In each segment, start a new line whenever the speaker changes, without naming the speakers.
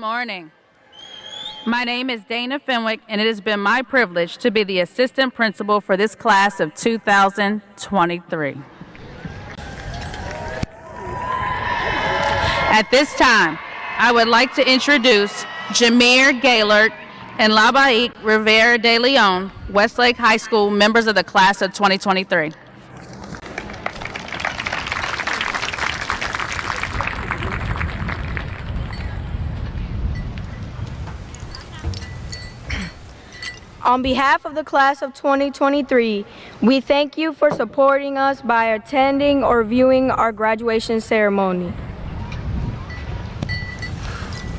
morning. My name is Dana Fenwick, and it has been my privilege to be the assistant principal for this class of 2023. At this time, I would like to introduce Jameer Gaylord and Labaik Rivera de Leon, Westlake High School members of the class of 2023.
On behalf of the class of 2023, we thank you for supporting us by attending or viewing our graduation ceremony.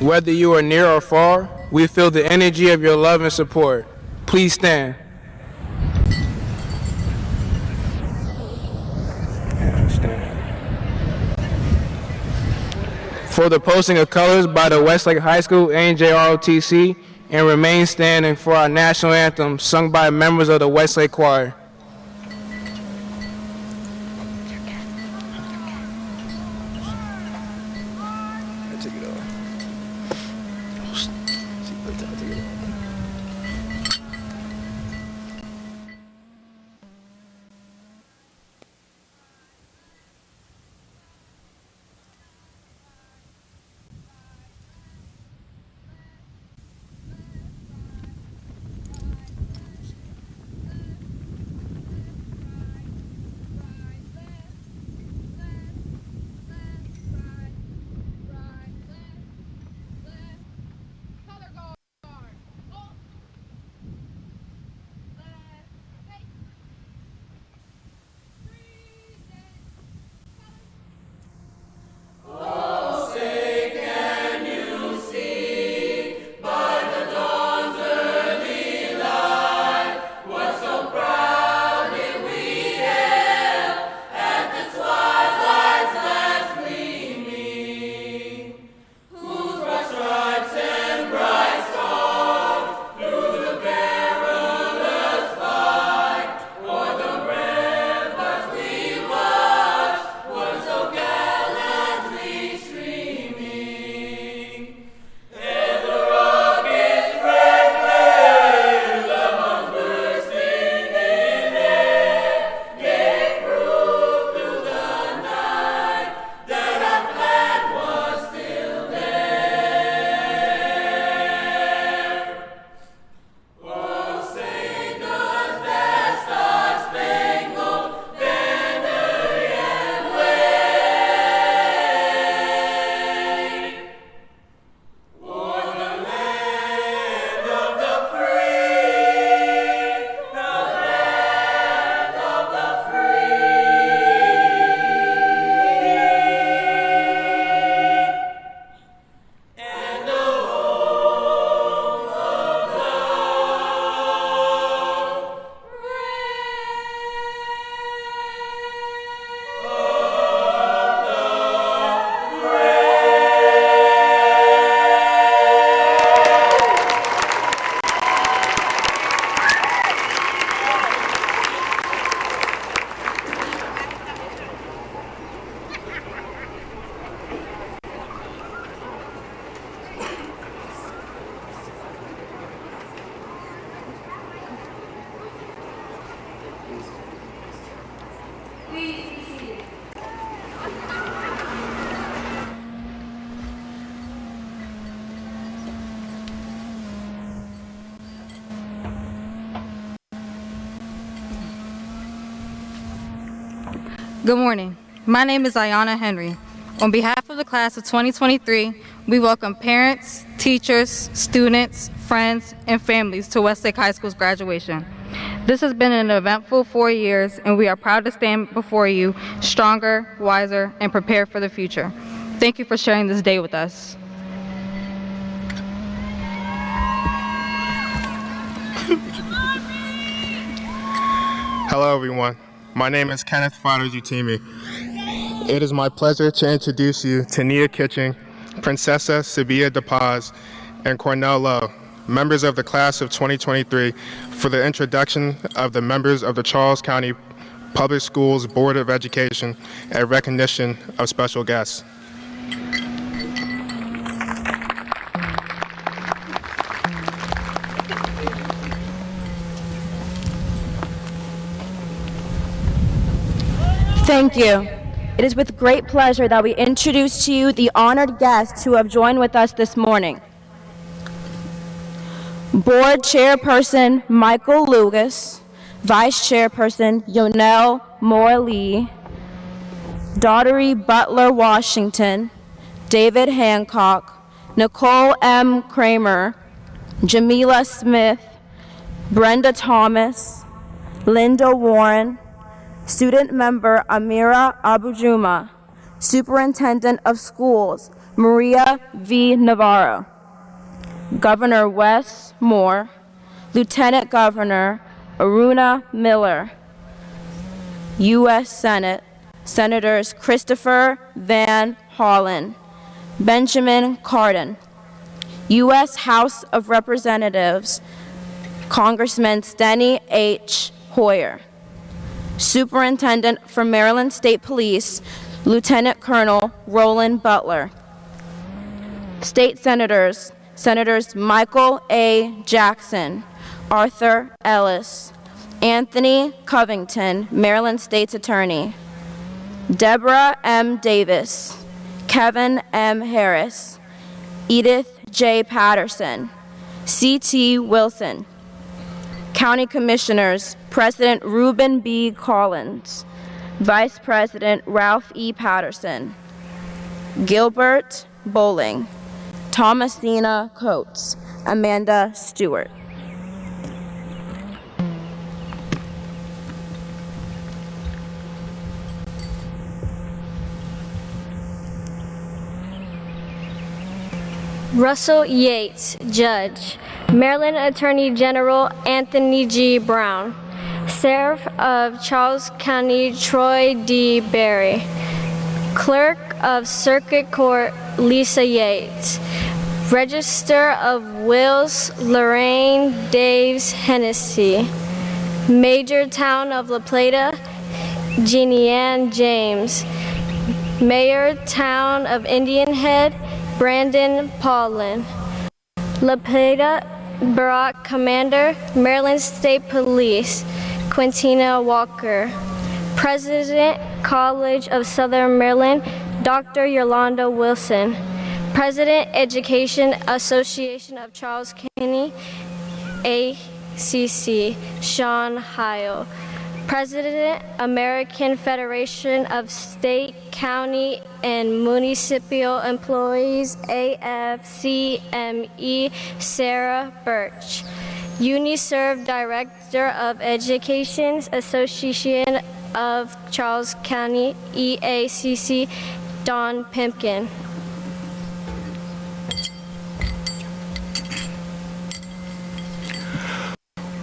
Whether you are near or far, we feel the energy of your love and support. Please stand. For the posting of colors by the Westlake High School NJROTC, and remain standing for our national anthem sung by members of the Westlake Choir.
Good morning. My name is Ayana Henry. On behalf of the class of 2023, we welcome parents, teachers, students, friends, and families to Westlake High School's graduation. This has been an eventful 4 years, and we are proud to stand before you stronger, wiser, and prepared for the future. Thank you for sharing this day with us.
Hello, everyone. My name is Kenneth Fado-Jutimi. It is my pleasure to introduce you to Nia Kitching, Princessa Sabia DePaz, and Cornell Lowe, members of the class of 2023, for the introduction of the members of the Charles County Public Schools Board of Education and recognition of special guests.
Thank you. It is with great pleasure that we introduce to you the honored guests who have joined with us this morning. Board Chairperson Michael Lucas, Vice Chairperson Yonel Moore-Lee, Daughtery Butler Washington, David Hancock, Nicole M. Kramer, Jamila Smith, Brenda Thomas, Linda Warren, Student Member Amira Abujuma, Superintendent of Schools Maria V. Navarro, Governor Wes Moore, Lieutenant Governor Aruna Miller, U.S. Senate, Senators Christopher Van Hollen, Benjamin Cardin, U.S. House of Representatives, Congressman Steny H. Hoyer, Superintendent for Maryland State Police, Lieutenant Colonel Roland Butler, State Senators, Senators Michael A. Jackson, Arthur Ellis, Anthony Covington, Maryland State's Attorney, Deborah M. Davis, Kevin M. Harris, Edith J. Patterson, C.T. Wilson, County Commissioners, President Reuben B. Collins, Vice President Ralph E. Patterson, Gilbert Bowling, Thomasina Coates, Amanda Stewart.
Russell Yates, Judge. Maryland Attorney General Anthony G. Brown. Sheriff of Charles County Troy D. Berry. Clerk of Circuit Court Lisa Yates. Register of Wills Lorraine Daves Hennessy. Major Town of La Plata Jeannie Ann James. Mayor Town of Indian Head Brandon Paulin. La Plata Barack Commander, Maryland State Police, Quintina Walker. President, College of Southern Maryland, Dr. Yolanda Wilson. President, Education Association of Charles County, ACC, Sean Heil. President, American Federation of State, County, and Municipal Employees, AFCME, Sarah Birch. UniServe Director of Education Association of Charles County, EACC, Don Pimpkin.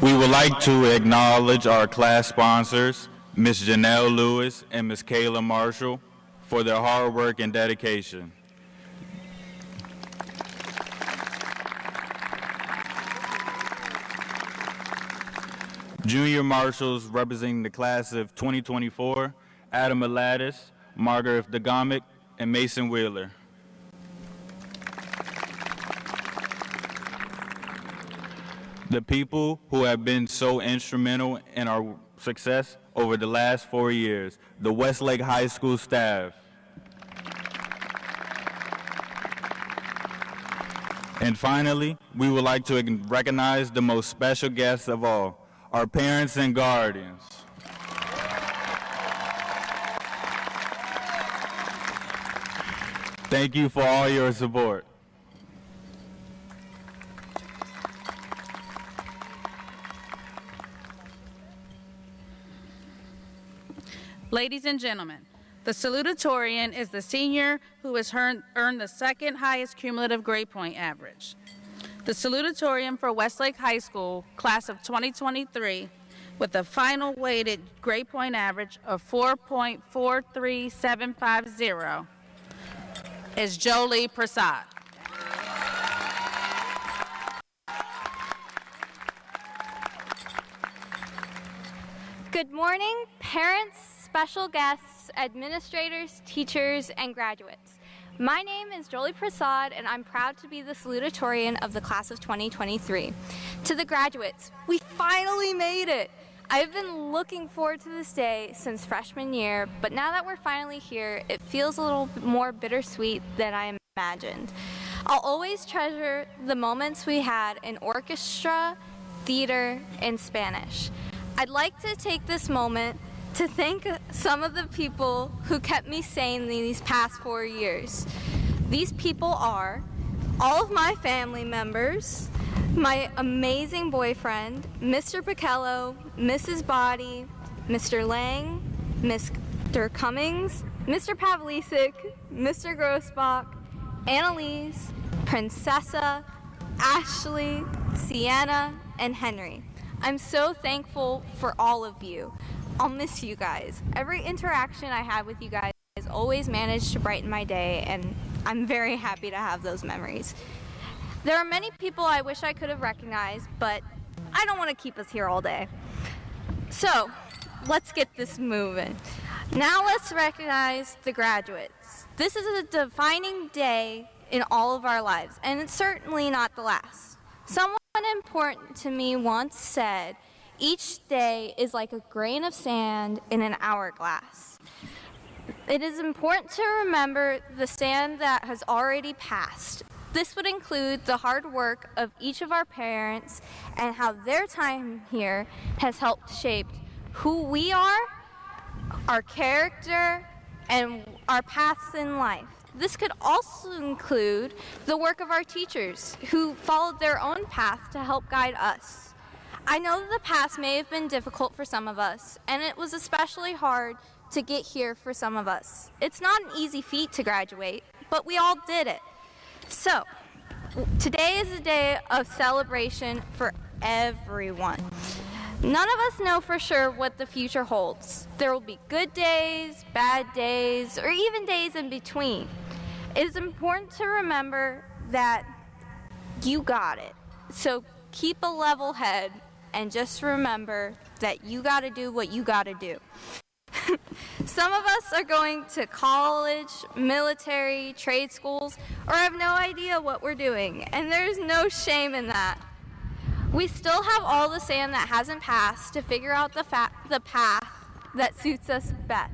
We would like to acknowledge our class sponsors, Ms. Janelle Lewis and Ms. Kayla Marshall, for their hard work and dedication. Junior marshals representing the class of 2024, Adam Aladdis, Margaret Dagamic, and Mason Wheeler. The people who have been so instrumental in our success over the last 4 years, the Westlake High School staff. And finally, we would like to recognize the most special guests of all, our parents and guardians. Thank you for all your support.
Ladies and gentlemen, the salutatorian is the senior who has earned the second highest cumulative grade point average. The salutatorian for Westlake High School, class of 2023, with a final weighted grade point average of 4.43750, is Jolie Prasad.
Good morning, parents, special guests, administrators, teachers, and graduates. My name is Jolie Prasad, and I'm proud to be the salutatorian of the class of 2023. To the graduates, we finally made it! I've been looking forward to this day since freshman year, but now that we're finally here, it feels a little bit more bittersweet than I imagined. I'll always treasure the moments we had in orchestra, theater, and Spanish. I'd like to take this moment to thank some of the people who kept me sane these past 4 years. These people are all of my family members, my amazing boyfriend, Mr. Pichello, Mrs. Body, Mr. Lang, Mr. Cummings, Mr. Pavlicic, Mr. Grossbach, Annalise, Princessa, Ashley, Sienna, and Henry. I'm so thankful for all of you. I'll miss you guys. Every interaction I had with you guys always managed to brighten my day, and I'm very happy to have those memories. There are many people I wish I could have recognized, but I don't want to keep us here all day. So, let's get this moving. Now let's recognize the graduates. This is a defining day in all of our lives, and it's certainly not the last. Someone important to me once said, "Each day is like a grain of sand in an hourglass." It is important to remember the sand that has already passed. This would include the hard work of each of our parents and how their time here has helped shape who we are, our character, and our paths in life. This could also include the work of our teachers who followed their own path to help guide us. I know that the past may have been difficult for some of us, and it was especially hard to get here for some of us. It's not an easy feat to graduate, but we all did it. So, today is a day of celebration for everyone. None of us know for sure what the future holds. There will be good days, bad days, or even days in between. It is important to remember that you got it. So keep a level head and just remember that you got to do what you got to do. Some of us are going to college, military, trade schools, or have no idea what we're doing, and there's no shame in that. We still have all the sand that hasn't passed to figure out the path that suits us best.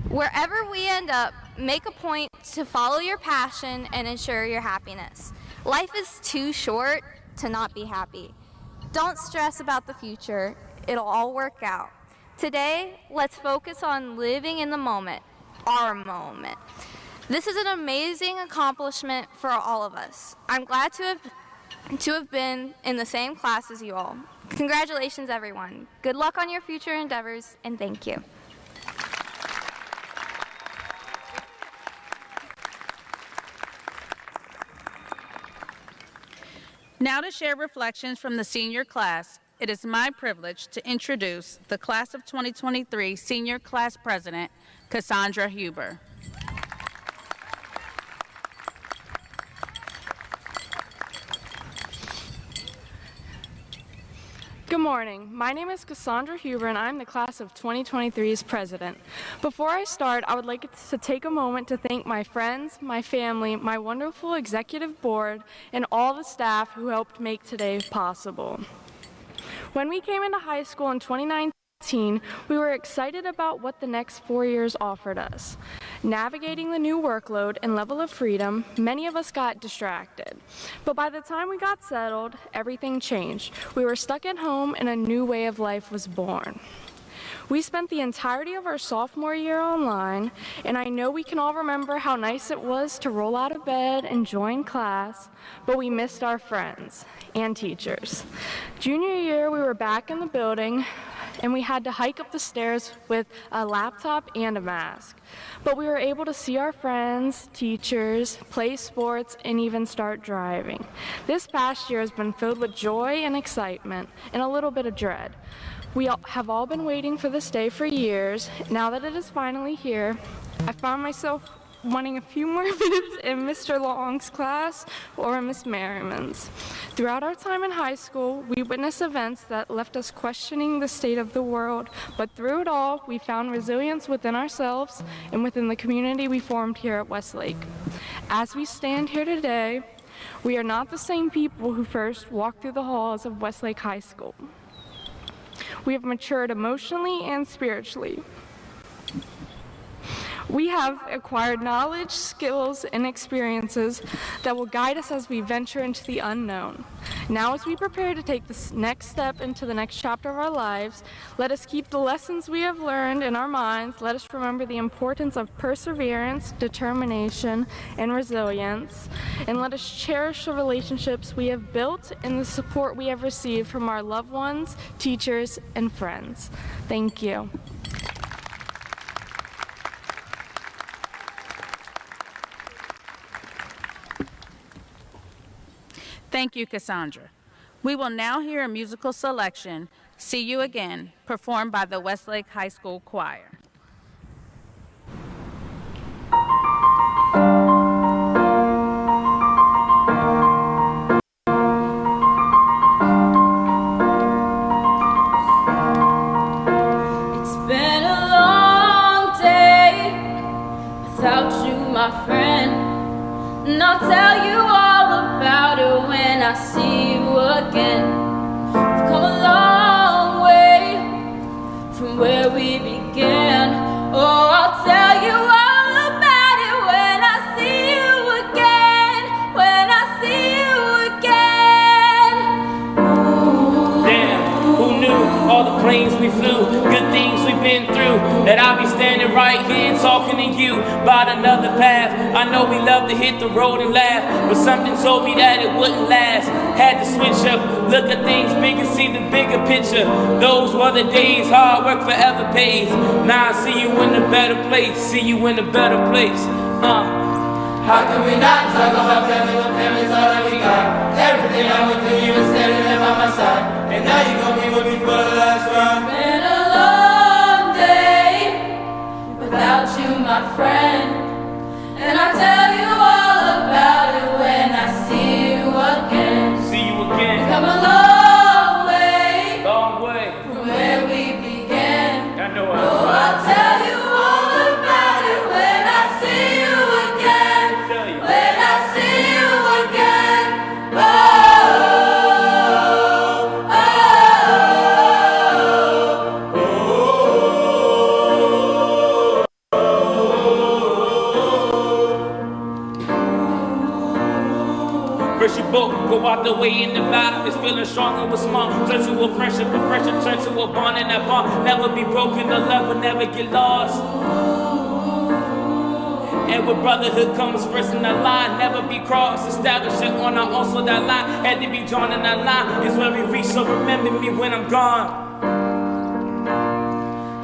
Wherever we end up, make a point to follow your passion and ensure your happiness. Life is too short to not be happy. Don't stress about the future. It'll all work out. Today, let's focus on living in the moment, our moment. This is an amazing accomplishment for all of us. I'm glad to have been in the same class as you all. Congratulations, everyone. Good luck on your future endeavors, and thank you.
Now to share reflections from the senior class, it is my privilege to introduce the Class of 2023 Senior Class President, Cassandra Huber.
Good morning. My name is Cassandra Huber, and I'm the Class of 2023's President. Before I start, I would like to take a moment to thank my friends, my family, my wonderful executive board, and all the staff who helped make today possible. When we came into high school in 2019, we were excited about what the next 4 years offered us. Navigating the new workload and level of freedom, many of us got distracted. But by the time we got settled, everything changed. We were stuck at home and a new way of life was born. We spent the entirety of our sophomore year online, and I know we can all remember how nice it was to roll out of bed and join class, but we missed our friends and teachers. Junior year, we were back in the building, and we had to hike up the stairs with a laptop and a mask. But we were able to see our friends, teachers, play sports, and even start driving. This past year has been filled with joy and excitement, and a little bit of dread. We have all been waiting for this day for years. Now that it is finally here, I found myself wanting a few more minutes in Mr. Long's class or Miss Merriman's. Throughout our time in high school, we witnessed events that left us questioning the state of the world, but through it all, we found resilience within ourselves and within the community we formed here at Westlake. As we stand here today, we are not the same people who first walked through the halls of Westlake High School. We have matured emotionally and spiritually. We have acquired knowledge, skills, and experiences that will guide us as we venture into the unknown. Now, as we prepare to take this next step into the next chapter of our lives, let us keep the lessons we have learned in our minds. Let us remember the importance of perseverance, determination, and resilience. And let us cherish the relationships we have built and the support we have received from our loved ones, teachers, and friends. Thank you.
Thank you, Cassandra. We will now hear a musical selection, See You Again, performed by the Westlake High School Choir.
It's been a long day without you, my friend, and I'll tell you all about it when I see you again. We've come a long way from where we began. Oh, I'll tell you all about it when I see you again. When I see you again.
Damn, who knew all the planes we flew, good things we've been through, that I'll be standing right here talking to you about another path. I know we love to hit the road and laugh, but something told me that it wouldn't last. Had to switch up, look at things big and see the bigger picture. Those were the days, hard work forever pays. Now I see you in a better place, see you in a better place.
How can we not talk about family when family's all that we got? Everything I went through, you were standing there by my side, and now you gon' be with me for the last ride. It's been a long day without you, my friend, and I'll tell you all about it when I see you again.
See you again.
Come a long way,
Long way
from where we began.
I know
Oh, I'll tell you all about it when I see you again. When I see you again. Oh,
First you both go out the way and the vibe is feeling stronger with small. Turn to a friendship, a friendship turn to a bond, and that bond never be broken, the love will never get lost. And where brotherhood comes first in the line, never be crossed. Establish it on our own, so that line had to be drawn, in that line is where we reach. So remember me when I'm gone.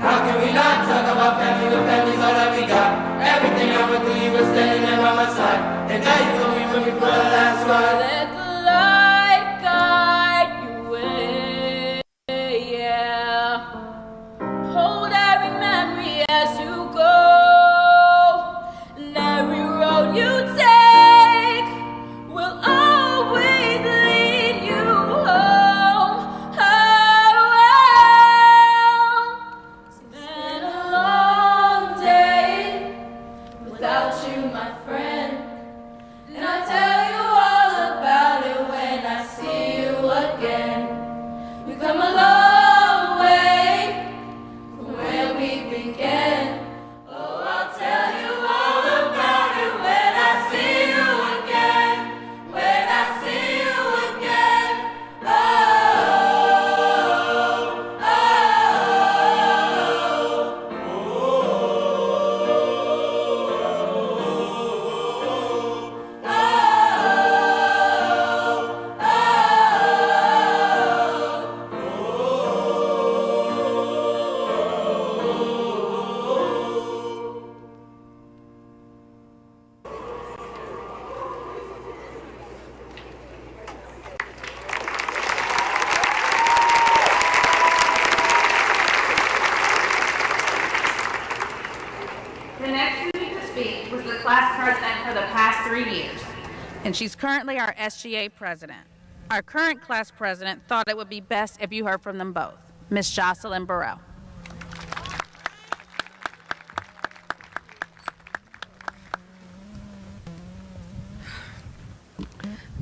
how can we not talk about family when family's all that we got? Everything I went through, you were standing there by my side, and now you gon' be with me for the last ride. Let the light guide you way, yeah. Hold every memory as you go, and every road you take will always lead you home. It's been a long day without you, my friend, and I'll tell you all about it when I see you again. We've come a long way from where we began. Oh, I'll tell you all about it when I see you again. When I see you again. Oh,
The next student to speak was the class president for the past 3 years, and she's currently our SGA president. Our current class president thought it would be best if you heard from them both. Ms. Jocelyn Burrell.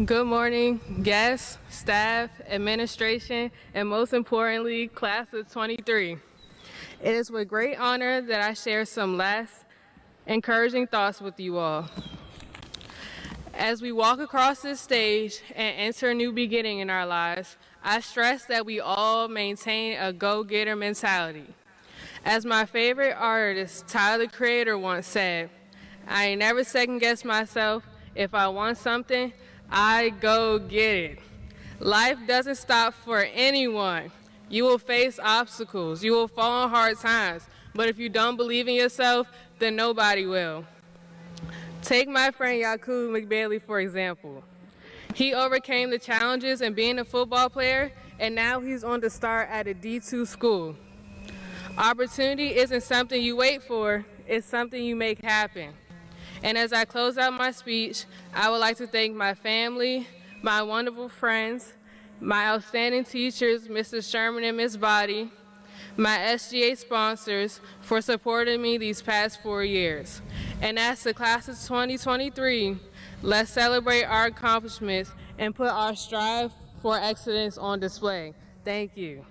Good morning, guests, staff, administration, and most importantly, class of 23. It is with great honor that I share some last encouraging thoughts with you all. As we walk across this stage and enter a new beginning in our lives, I stress that we all maintain a go-getter mentality. As my favorite artist, Tyler, the Creator, once said, I ain't never second-guess myself. If I want something, I go get it. Life doesn't stop for anyone. You will face obstacles. You will fall on hard times. But if you don't believe in yourself, then nobody will. Take my friend Yakub McBailey, for example. He overcame the challenges in being a football player, and now he's on to start at a D2 school. Opportunity isn't something you wait for, it's something you make happen. And as I close out my speech, I would like to thank my family, my wonderful friends, my outstanding teachers, Mrs. Sherman and Ms. Body, my SGA sponsors for supporting me these past 4 years. And as the class of 2023, let's celebrate our accomplishments and put our strive for excellence on display. Thank you.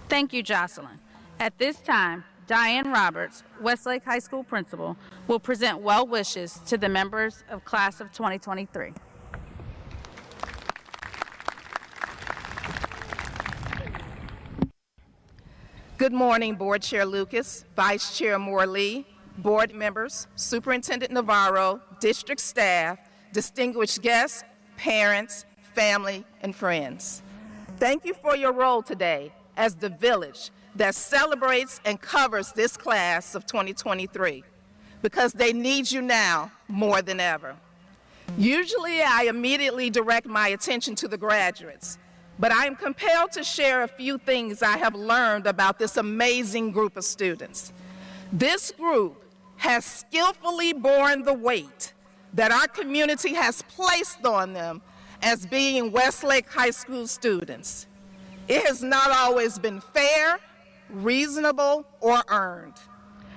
Thank you, Jocelyn. At this time, Diane Roberts, Westlake High School principal, will present well wishes to the members of class of 2023.
Good morning, Board Chair Lucas, Vice Chair Moore-Lee, board members, Superintendent Navarro, district staff, distinguished guests, parents, family, and friends. Thank you for your role today as the village that celebrates and covers this class of 2023, because they need you now more than ever. Usually, I immediately direct my attention to the graduates, but I am compelled to share a few things I have learned about this amazing group of students. This group has skillfully borne the weight that our community has placed on them as being Westlake High School students. It has not always been fair, reasonable, or earned.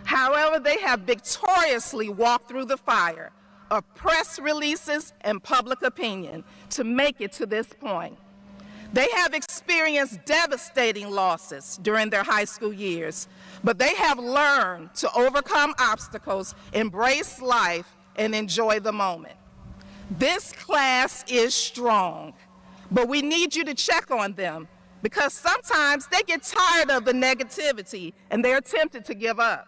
However, they have victoriously walked through the fire of press releases and public opinion to make it to this point. They have experienced devastating losses during their high school years, but they have learned to overcome obstacles, embrace life, and enjoy the moment. This class is strong, but we need you to check on them because sometimes they get tired of the negativity and they're tempted to give up.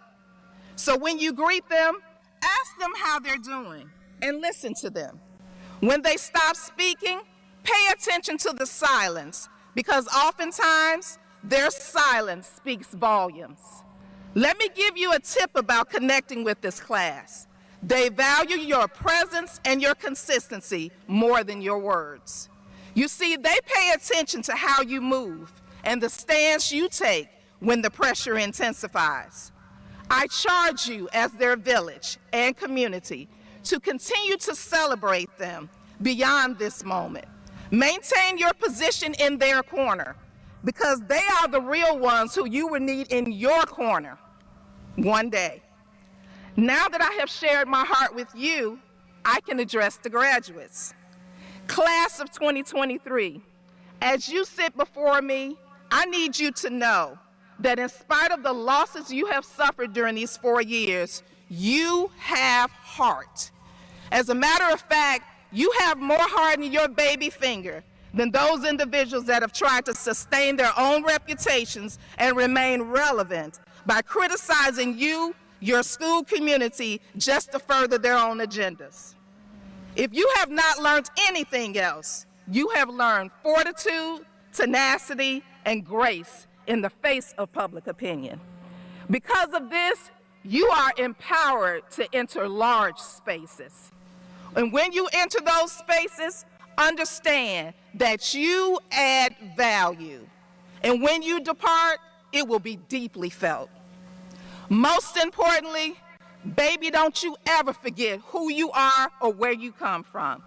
So when you greet them, ask them how they're doing and listen to them. When they stop speaking, pay attention to the silence, because oftentimes their silence speaks volumes. Let me give you a tip about connecting with this class. They value your presence and your consistency more than your words. You see, they pay attention to how you move and the stance you take when the pressure intensifies. I charge you as their village and community to continue to celebrate them beyond this moment. Maintain your position in their corner, because they are the real ones who you will need in your corner one day. Now that I have shared my heart with you, I can address the graduates. Class of 2023, as you sit before me, I need you to know that in spite of the losses you have suffered during these 4 years, you have heart. As a matter of fact, you have more heart in your baby finger than those individuals that have tried to sustain their own reputations and remain relevant by criticizing you, your school community, just to further their own agendas. If you have not learned anything else, you have learned fortitude, tenacity, and grace in the face of public opinion. Because of this, you are empowered to enter large spaces. And when you enter those spaces, understand that you add value. And when you depart, it will be deeply felt. Most importantly, baby, don't you ever forget who you are or where you come from.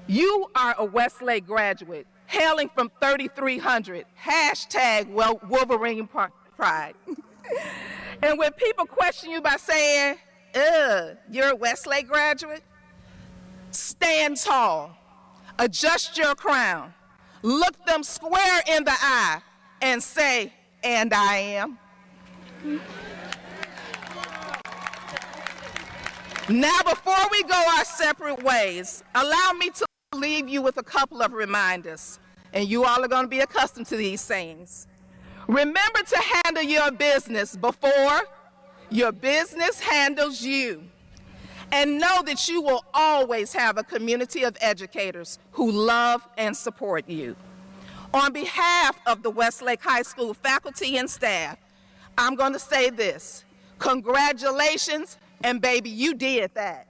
You are a Westlake graduate, hailing from 3300, hashtag Wolverine Pride. And when people question you by saying, you're a Westlake graduate? Stand tall, adjust your crown, look them square in the eye, and say, "And I am." Now, before we go our separate ways, allow me to leave you with a couple of reminders, and you all are going to be accustomed to these sayings. Remember to handle your business before your business handles you. And know that you will always have a community of educators who love and support you. On behalf of the Westlake High School faculty and staff, I'm going to say this: congratulations, and baby, you did that.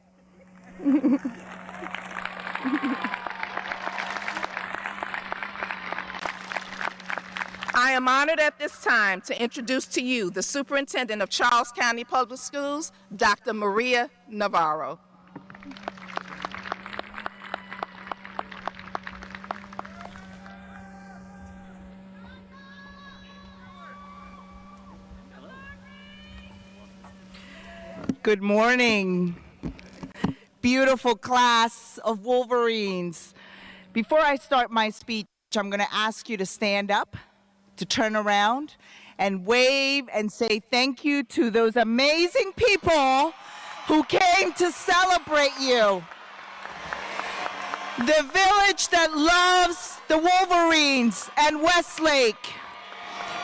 I am honored at this time to introduce to you the Superintendent of Charles County Public Schools, Dr. Maria Navarro.
Good morning, beautiful class of Wolverines. Before I start my speech, I'm going to ask you to stand up, to turn around and wave and say thank you to those amazing people who came to celebrate you. The village that loves the Wolverines and Westlake,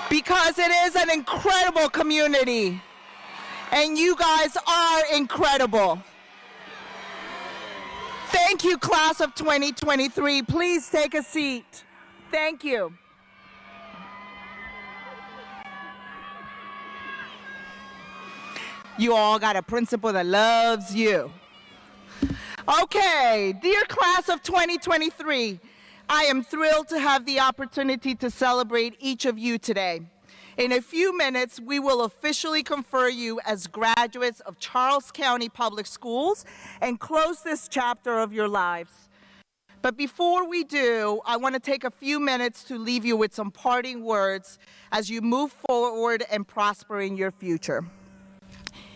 because it is an incredible community, and you guys are incredible. Thank you, class of 2023. Please take a seat. Thank you. You all got a principal that loves you. Okay, dear class of 2023, I am thrilled to have the opportunity to celebrate each of you today. In a few minutes, we will officially confer you as graduates of Charles County Public Schools and close this chapter of your lives. But before we do, I want to take a few minutes to leave you with some parting words as you move forward and prosper in your future.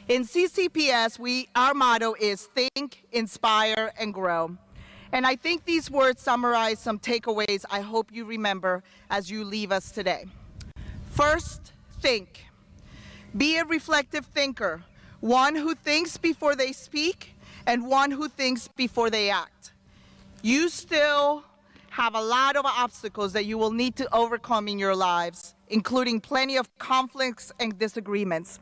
In CCPS, our motto is think, inspire, and grow. And I think these words summarize some takeaways I hope you remember as you leave us today. First, think. Be a reflective thinker, one who thinks before they speak and one who thinks before they act. You still have a lot of obstacles that you will need to overcome in your lives, including plenty of conflicts and disagreements.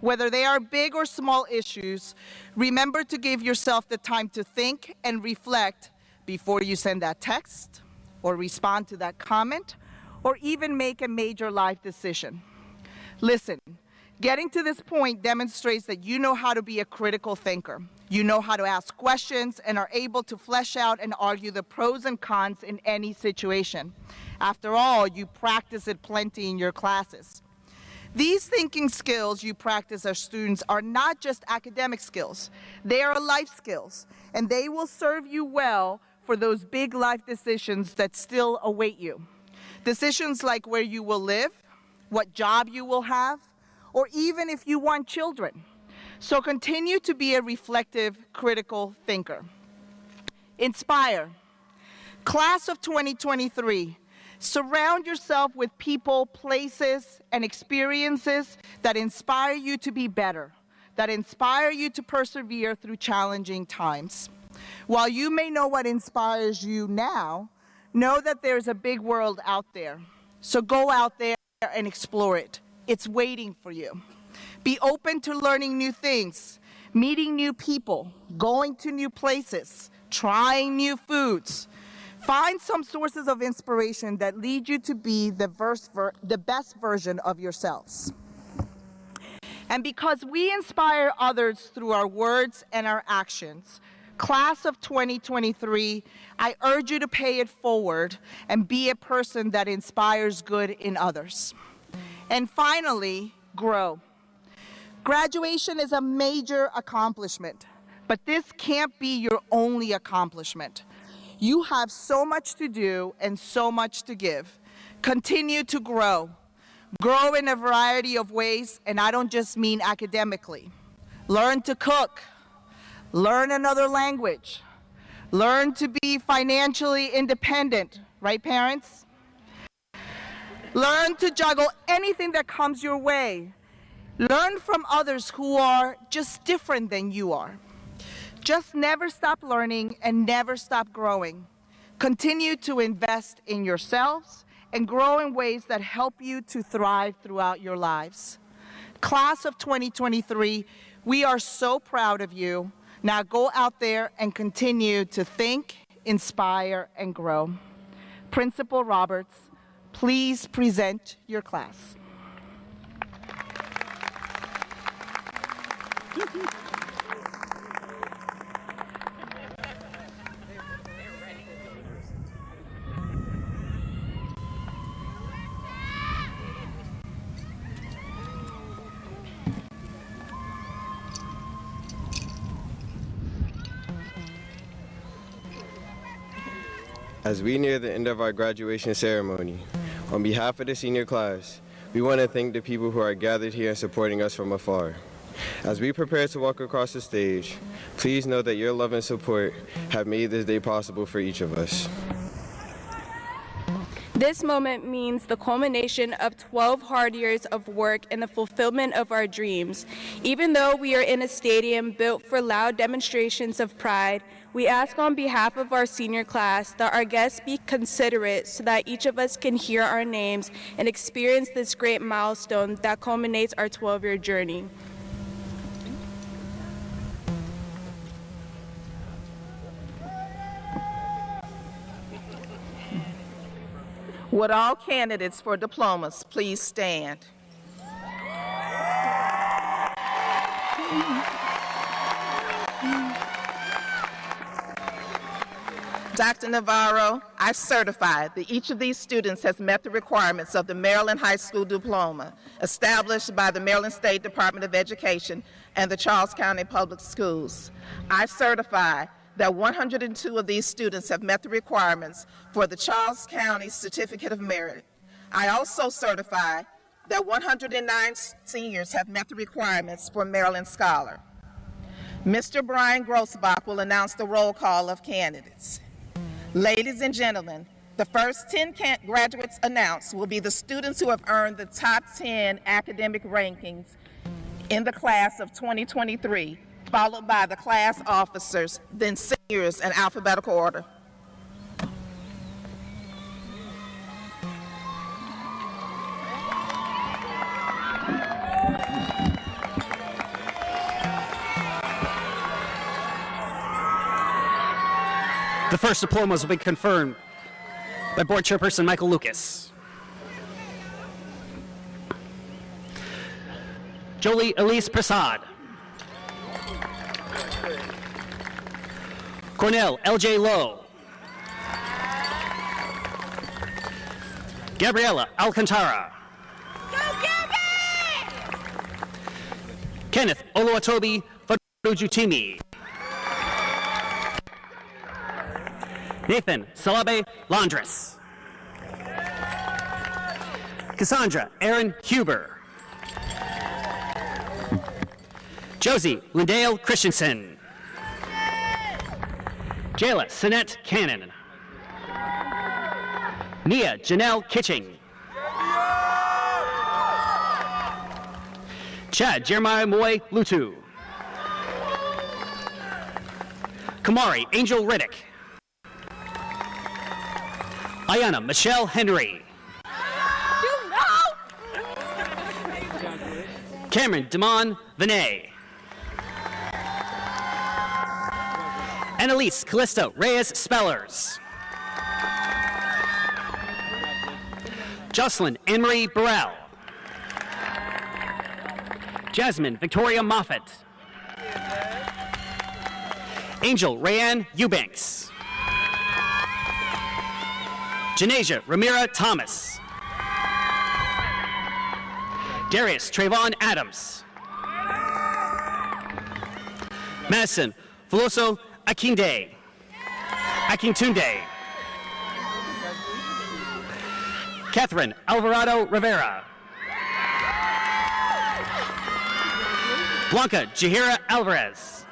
Whether they are big or small issues, remember to give yourself the time to think and reflect before you send that text or respond to that comment or even make a major life decision. Listen, getting to this point demonstrates that you know how to be a critical thinker. You know how to ask questions and are able to flesh out and argue the pros and cons in any situation. After all, you practice it plenty in your classes. These thinking skills you practice as students are not just academic skills. They are life skills, and they will serve you well for those big life decisions that still await you. Decisions like where you will live, what job you will have, or even if you want children. So continue to be a reflective, critical thinker. Inspire. Class of 2023, surround yourself with people, places, and experiences that inspire you to be better, that inspire you to persevere through challenging times. While you may know what inspires you now, know that there's a big world out there. So go out there and explore it. It's waiting for you. Be open to learning new things, meeting new people, going to new places, trying new foods. Find some sources of inspiration that lead you to be the best version of yourselves. And because we inspire others through our words and our actions, class of 2023, I urge you to pay it forward and be a person that inspires good in others. And finally, grow. Graduation is a major accomplishment, but this can't be your only accomplishment. You have so much to do and so much to give. Continue to grow. Grow in a variety of ways, and I don't just mean academically. learn to cook, learn another language, learn to be financially independent, right, parents? Learn to juggle anything that comes your way. Learn from others who are just different than you are. Just never stop learning and never stop growing. Continue to invest in yourselves and grow in ways that help you to thrive throughout your lives. Class of 2023, we are so proud of you. Now go out there and continue to think, inspire, and grow. Principal Roberts, please present your class.
As we near the end of our graduation ceremony, on behalf of the senior class, we want to thank the people who are gathered here and supporting us from afar. As we prepare to walk across the stage, please know that your love and support have made this day possible for each of us.
This moment means the culmination of 12 hard years of work and the fulfillment of our dreams. Even though we are in a stadium built for loud demonstrations of pride, we ask on behalf of our senior class that our guests be considerate so that each of us can hear our names and experience this great milestone that culminates our 12-year journey.
Would all candidates for diplomas please stand? Dr. Navarro, I certify that each of these students has met the requirements of the Maryland High School Diploma established by the Maryland State Department of Education and the Charles County Public Schools. I certify that 102 of these students have met the requirements for the Charles County Certificate of Merit. I also certify that 109 seniors have met the requirements for Maryland Scholar. Mr. Brian Grossbach will announce the roll call of candidates. Ladies and gentlemen, the first 10 graduates announced will be the students who have earned the top 10 academic rankings in the class of 2023, followed by the class officers, then seniors in alphabetical order.
The first diplomas will be confirmed by Board Chairperson Michael Lucas. Jolie Elise Prasad. Cornell L.J. Lowe. Gabriela Alcantara. Kenneth Oluwatobi Fadujutimi. Nathan Salabe Landris. Cassandra Aaron Huber. Josie Lindale Christensen. Jayla Sinette Cannon. Nia Janelle Kitching. Chad Jeremiah Moy Lutu. Kamari Angel Riddick. Ayana Michelle Henry. Cameron Damon Vinay. Annalise Callisto Reyes Spellers. Jocelyn Anne-Marie Burrell. Jasmine Victoria Moffett. Angel Rayanne Eubanks. Janasia Ramira Thomas. Darius Trayvon Adams. Madison Veloso Akintunde. Catherine Alvarado Rivera. Blanca Jahira Alvarez.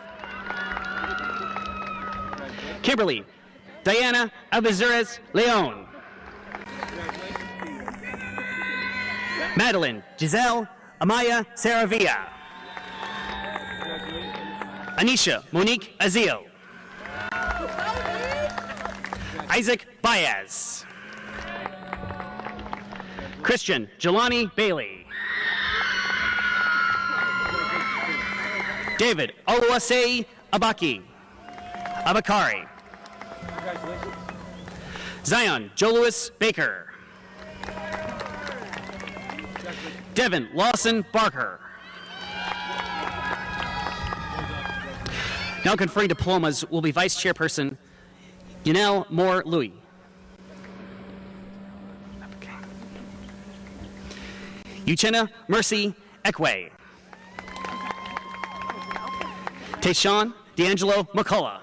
Kimberly Diana Alvarez Leon. Madeline Giselle Amaya Saravia. Anisha Monique Azio. Isaac Baez. Christian Jelani Bailey. David Oluwase Abakari. Zion Joluis Baker. Devin Lawson Barker. Now conferring diplomas will be Vice Chairperson Yanel Moore Louis. Uchenna Mercy Ekwe. Tayshawn D'Angelo McCullough.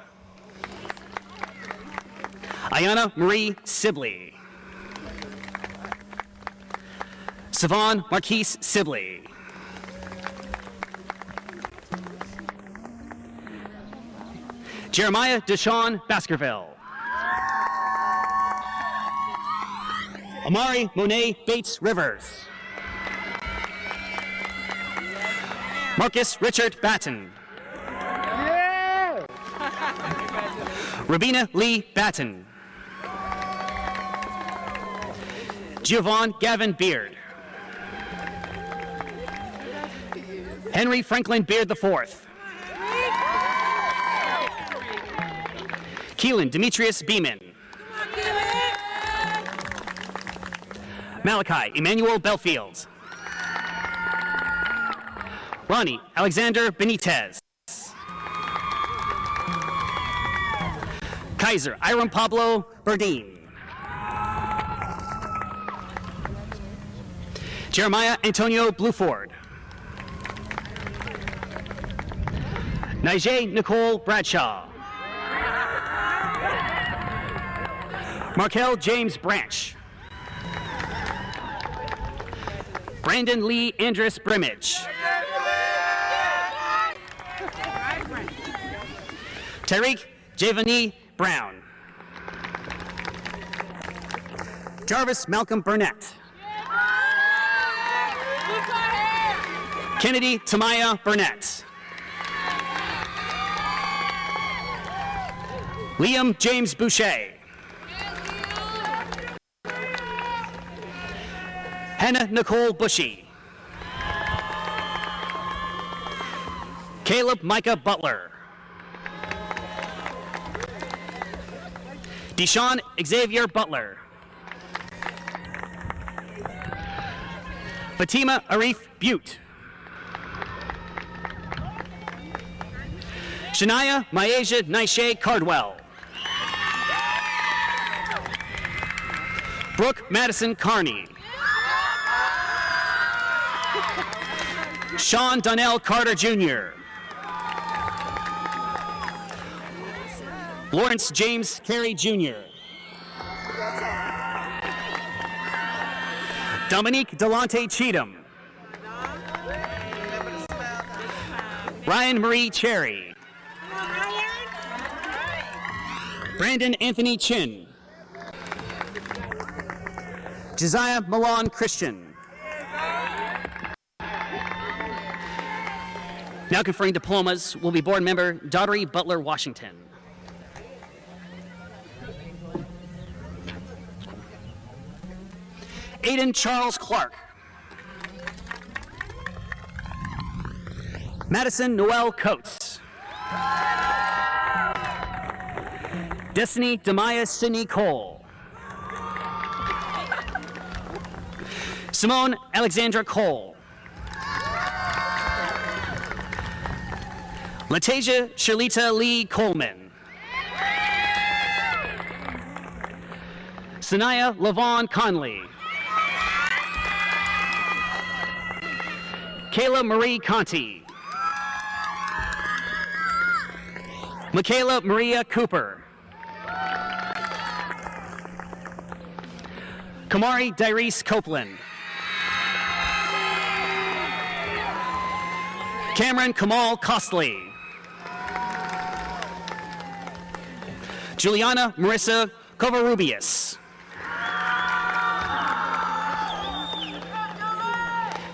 Ayana Marie Sibley. Savon Marquise Sibley. Jeremiah Deshawn Baskerville. Amari Monet Bates Rivers. Marcus Richard Batten. Rabina Lee Batten. Giovanni Gavin Beard. Henry Franklin Beard IV. Keelan Demetrius Beeman. Malachi Emmanuel Belfield. Ronnie Alexander Benitez. Kaiser Iram Pablo Berdine. Jeremiah Antonio Bluford. Nigel Nicole Bradshaw. Markel James Branch. Brandon Lee Andrus Brimage. Tariq Javani Brown. Jarvis Malcolm Burnett. Kennedy Tamaya Burnett. Liam James Boucher. Hannah Nicole Bushy. Caleb Micah Butler. Deshaun Xavier Butler. Fatima Arif Butte. Shania Myasia Naishe Cardwell. Brooke Madison Carney. Sean Donnell Carter Jr. Lawrence James Carey Jr. Dominique Delonte Cheatham. Ryan Marie Cherry. Brandon Anthony Chin. Josiah Milan Christian. Now conferring diplomas will be board member Daughtery Butler Washington. Aiden Charles Clark. Madison Noel Coates. Destiny Demaya Sidney Cole. Simone Alexandra Cole. Latasia Shalita Lee Coleman. Sanaya Lavon Conley. Kayla Marie Conti. Michaela Maria Cooper. Kamari Dyrese Copeland. Cameron Kamal Costley. Juliana Marissa Covarrubias.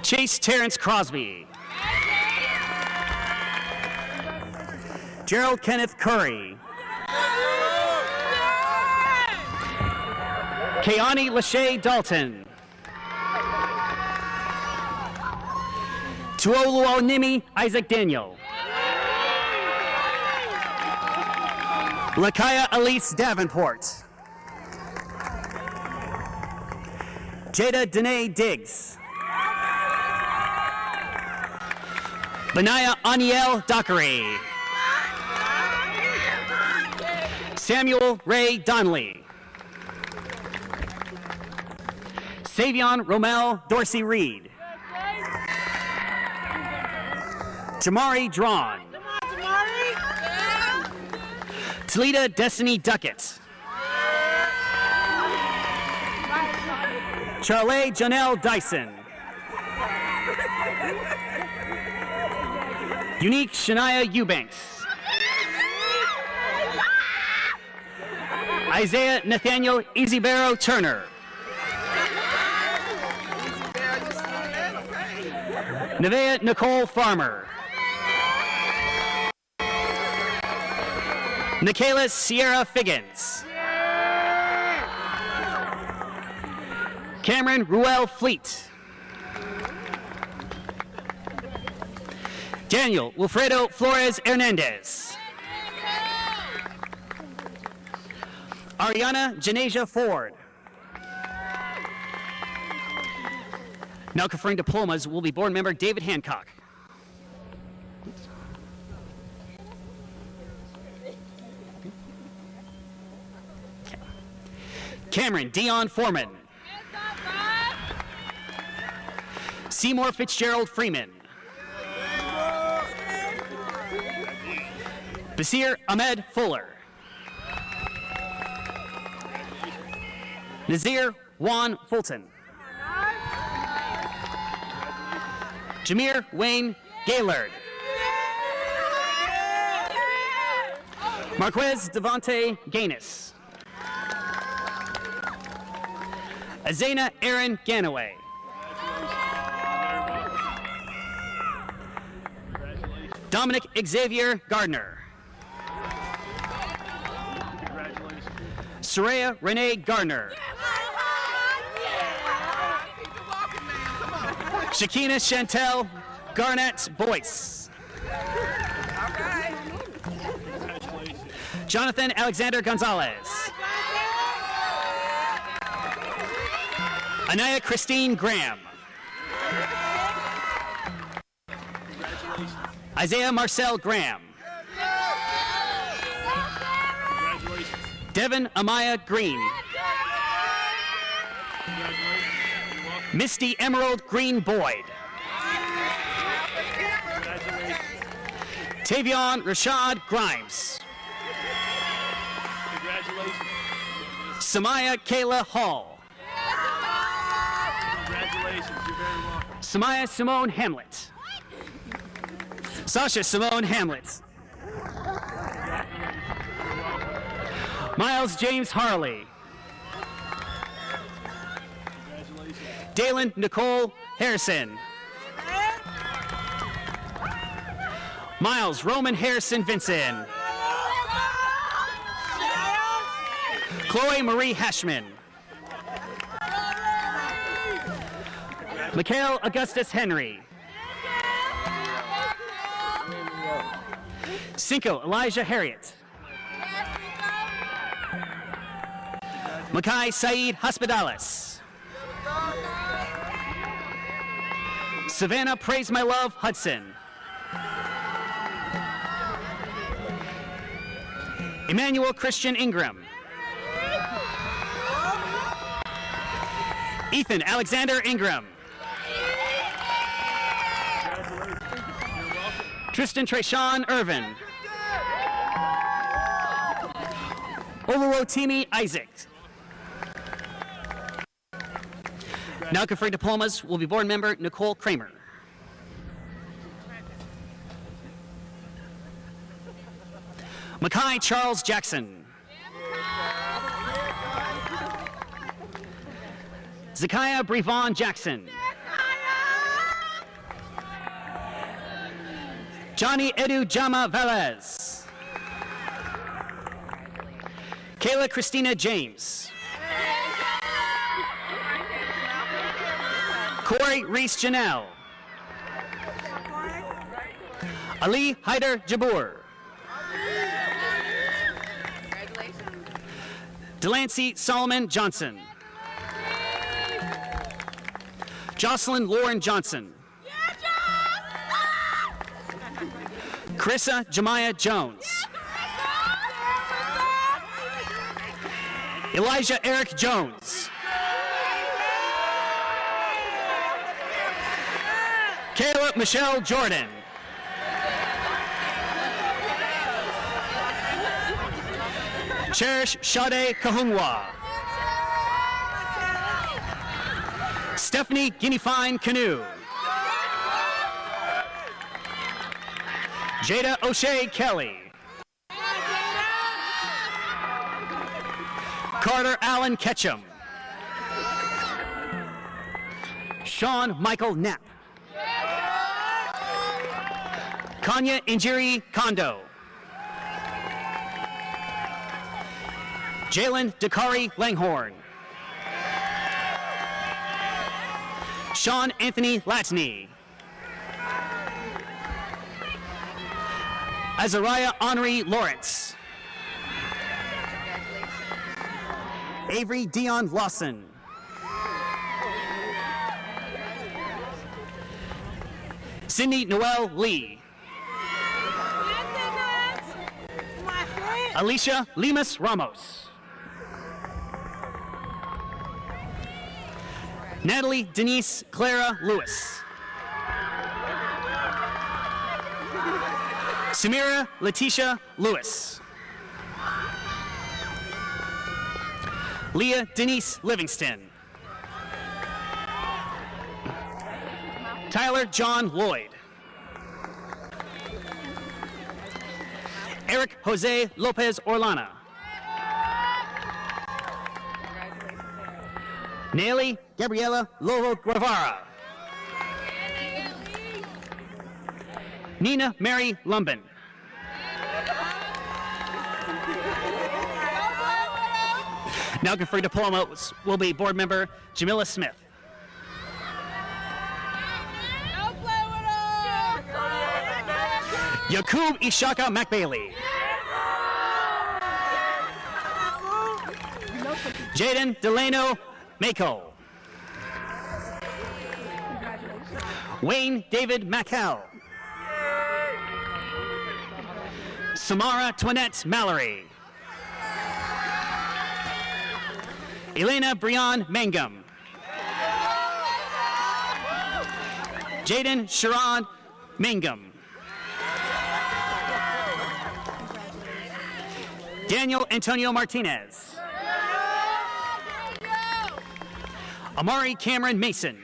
Chase Terrence Crosby. Gerald Kenneth Curry. Kayani Lachey Dalton. Tuoluonimi Isaac Daniel. Lakaya Elise Davenport. Jada Danae Diggs. Benaya Aniel Dockery. Samuel Ray Donnelly. Savion Romel Dorsey Reed. Jamari Drawn. Talita Destiny Duckett. Charlie Janelle Dyson. Unique Shania Eubanks. Isaiah Nathaniel Izibero Turner. Nevaeh Nicole Farmer. Nikayla Sierra Figgins. Cameron Ruel Fleet. Daniel Wilfredo Flores Hernandez. Ariana Janasia Ford. Now conferring diplomas will be board member David Hancock. Cameron Dion Foreman. Seymour Fitzgerald Freeman. Basir Ahmed Fuller. Nazir Juan Fulton. Jameer Wayne Gaylord. Marquez Devontae Gaines. Azena Aaron Ganaway. Dominic Xavier Gardner. Soraya Renee Gardner. Shakina Chantel Garnett Boyce. Jonathan Alexander Gonzalez. Anaya Christine Graham. Isaiah Marcel Graham. Devin Amaya Green. Misty Emerald Green Boyd. Tavion Rashad Grimes. Samaya Kayla Hall. Samaya Simone Hamlet. Sasha Simone Hamlet. Miles James Harley. Dalen Nicole Harrison. Miles Roman Harrison Vinson. Chloe Marie Hashman. Mikhail Augustus Henry. Cinco Elijah Harriet. Makai Saeed Hospitalis. Savannah Praise My Love Hudson. Emmanuel Christian Ingram. Ethan Alexander Ingram. Tristan Trayshawn Irvin. Oluwatimi Isaac. Now conferring diplomas will be board member Nicole Kramer. Mackay Charles Jackson. Zakiah Brevon Jackson. Johnny Edu Jama Velez. Kayla Christina James. Corey Reese Janelle. Ali Haider Jabur. Delancey Solomon Johnson. Jocelyn Lauren Johnson. Carissa Jemiah Jones. Elijah Eric Jones. Kayla Michelle Jordan. Cherish Sade Kahungwa. Stephanie Guinea-Fine Canoe. Jada O'Shea Kelly. Carter Allen Ketchum. Sean Michael Knapp. Kanya Injiri Kondo. Jalen Dakari Langhorn. Sean Anthony Latney. Azariah Henri Lawrence. Avery Dion Lawson. Cindy Noel Lee. Alicia Lemus Ramos. Natalie Denise Clara Lewis. Samira Letitia Lewis. Leah Denise Livingston. Tyler John Lloyd. Eric Jose Lopez Orlana. Nelly Gabriela Loho Guevara. Nina Mary Lumben. Now conferring diplomas will be board member Jamila Smith. Yakub Ishaka McBailey. Jaden Delano Mako. Wayne David Mackel. Samara Twinette Mallory. Elena Brian Mangum. Jaden Sharon Mangum. Daniel Antonio Martinez. Amari Cameron Mason.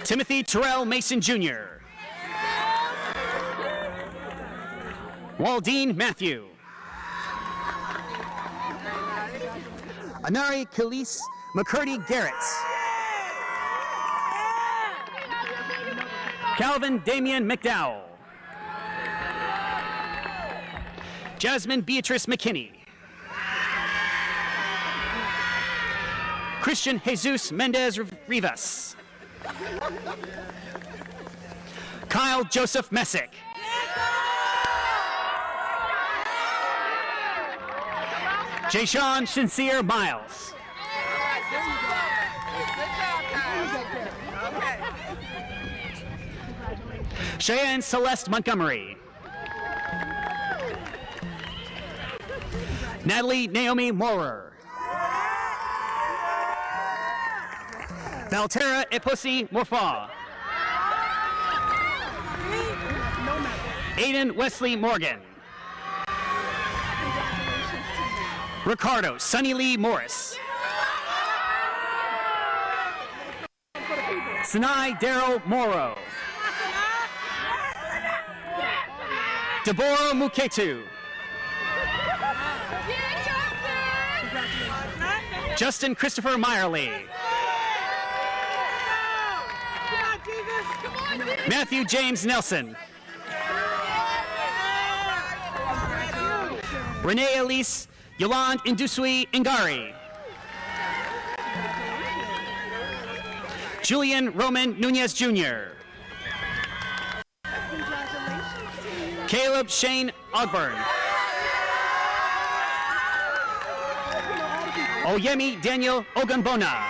Timothy Terrell Mason Jr. Waldine Matthew. Anari Khalees McCurdy Garrett. Calvin Damian McDowell. Jasmine Beatrice McKinney. Christian Jesus Mendez Rivas. Kyle Joseph Messick. Jayshawn Sincere Miles. Cheyenne Celeste Montgomery. Natalie Naomi Morer. Valterra Eposi Morfa. Aiden Wesley Morgan. Ricardo Sonny Lee Morris. Sinai Darrow Morrow. Deborah Muketu. Justin Christopher Meyerly. Matthew James Nelson. Renee Elise Yolande Indusui Ngari. Julian Roman Nunez Jr. Caleb Shane Ogburn. Oyemi Daniel Ogunbona.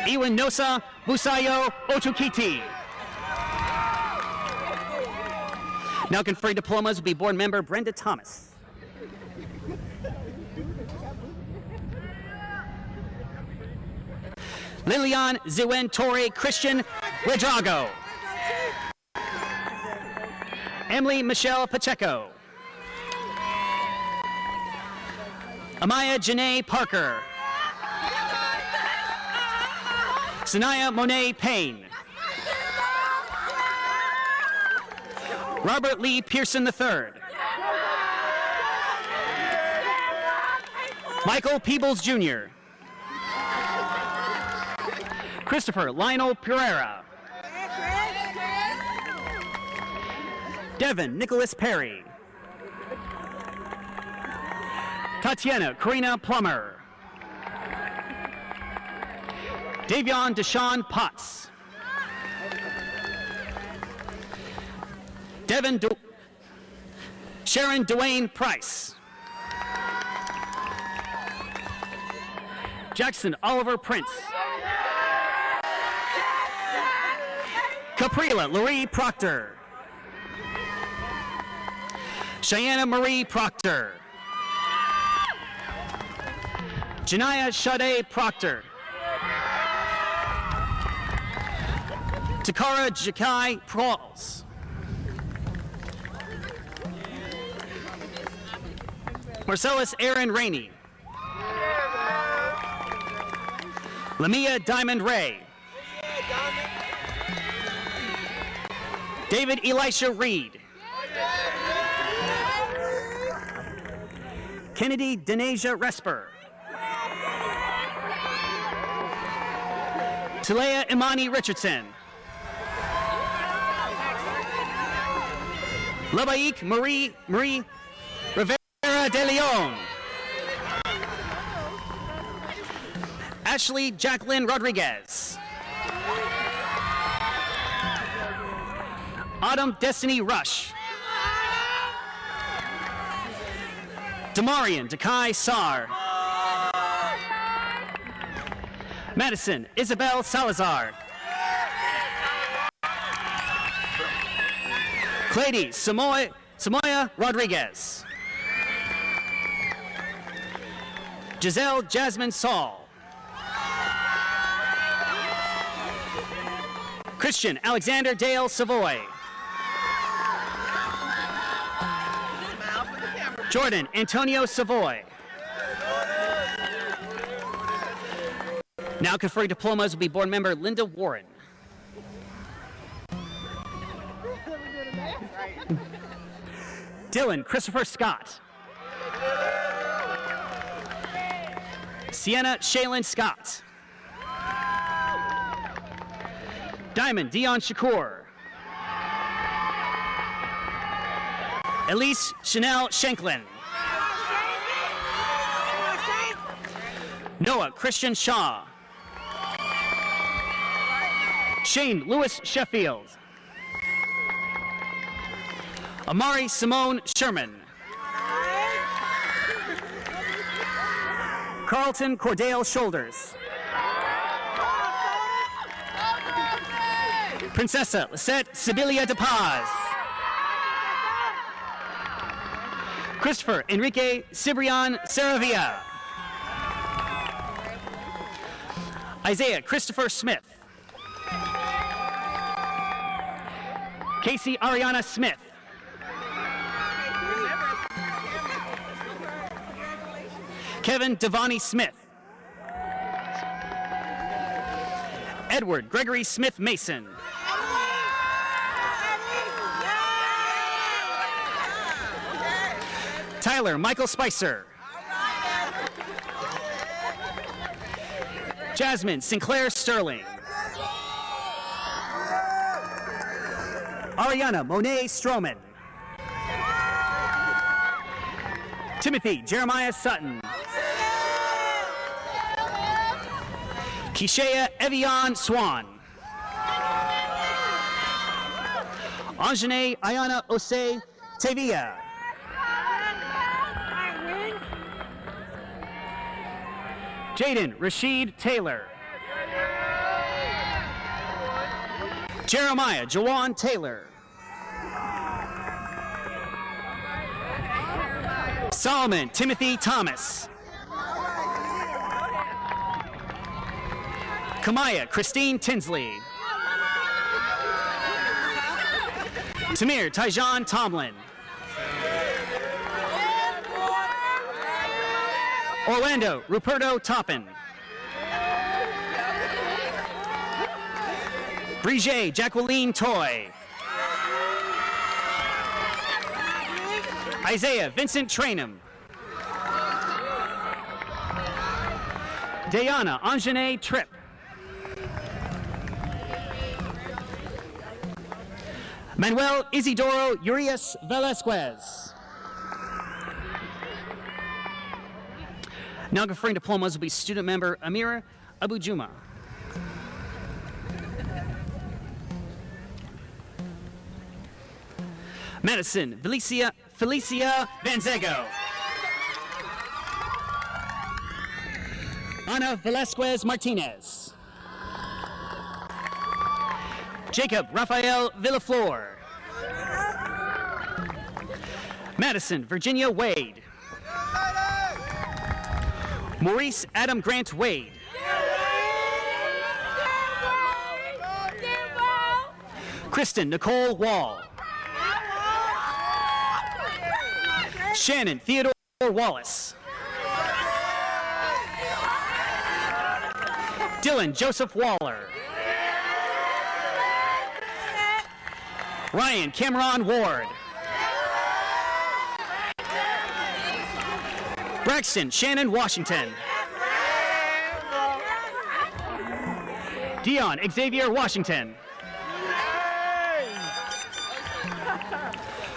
Iwan Nosa Busayo Otukiti. Now conferring diplomas will be board member Brenda Thomas. Lilian Ziwen Torre Christian Redrago. Emily Michelle Pacheco. Amaya Janae Parker. Sanaya Monet Payne. Robert Lee Pearson III. Michael Peebles Jr. Christopher Lionel Pereira. Devin Nicholas Perry. Tatiana Karina Plummer. Davion Deshaun Potts. Sharon Dwayne Price. Jackson Oliver Prince. Caprila Laurie Proctor. Cheyenne Marie Proctor. Janaya Sade Proctor. Takara Jakai Prauls. Marcellus Aaron Rainey. Lamia Diamond Ray. David Elisha Reed. Kennedy Denasia Resper. Talea Imani Richardson. Labaik Marie Rivera de Leon. Ashley Jacqueline Rodriguez. Autumn Destiny Rush. Damarian Dekai Sar. Madison Isabel Salazar. Clady Samoya Rodriguez. Giselle Jasmine Saul. Christian Alexander Dale Savoy. Jordan Antonio Savoy. Now conferring diplomas will be board member Linda Warren. Dylan Christopher Scott. Sienna Shaylin Scott. Diamond Dion Shakur. Elise Chanel Shanklin. Noah Christian Shaw. Shane Lewis Sheffield. Amari Simone Sherman. Carlton Cordale Shoulders. Princessa Lisette Sibilia de Paz. Christopher Enrique Cibrian Saravia. Isaiah Christopher Smith. Casey Ariana Smith. Kevin Devani Smith. Edward Gregory Smith Mason. Tyler Michael Spicer. Jasmine Sinclair Sterling. Ariana Monet Stroman. Timothy Jeremiah Sutton. Kishea Evian Swan. Anjane Ayana Osei Tevia. Jaden Rashid Taylor. Jeremiah Jawan Taylor. Solomon Timothy Thomas. Kamaya Christine Tinsley. Tamir Tyjon Tomlin. Orlando Ruperto Toppin. Brige Jacqueline Toy. Isaiah Vincent Trainum. Dayana Anjane Tripp. Manuel Isidoro Urias Velasquez. Now conferring diplomas will be student member Amira Abujuma. Madison Felicia Vanzego. Ana Velasquez Martinez. Jacob Rafael Villaflor. Madison Virginia Wade. Maurice Adam Grant Wade. Kristen Nicole Wall. Shannon Theodore Wallace. Dylan Joseph Waller. Ryan Cameron Ward. Braxton Shannon Washington. Dion Xavier Washington.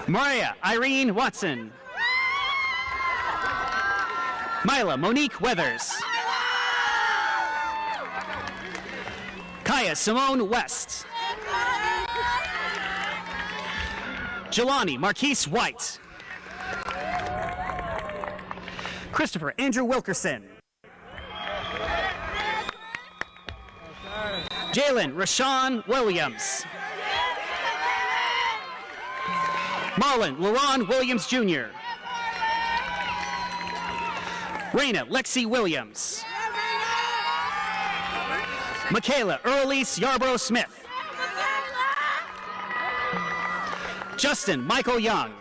Mariah Irene Watson. Mila Monique Weathers. Kaya Simone West. Jelani Marquise White. Christopher Andrew Wilkerson. Jalen Rashawn Williams. Marlon LaRon Williams Jr. Raina Lexi Williams. Michaela Earlise Yarbrough Smith. Justin Michael Young.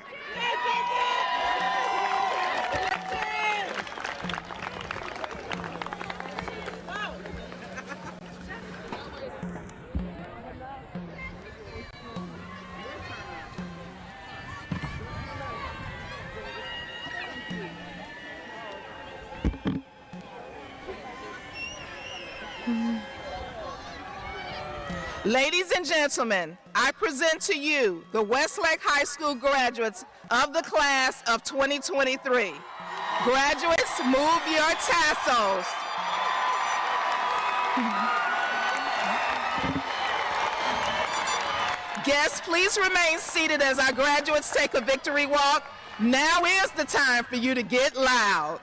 Ladies and gentlemen, I present to you the Westlake High School graduates of the class of 2023. Graduates, move your tassels. Guests, please remain seated as our graduates take a victory walk. Now is the time for you to get loud.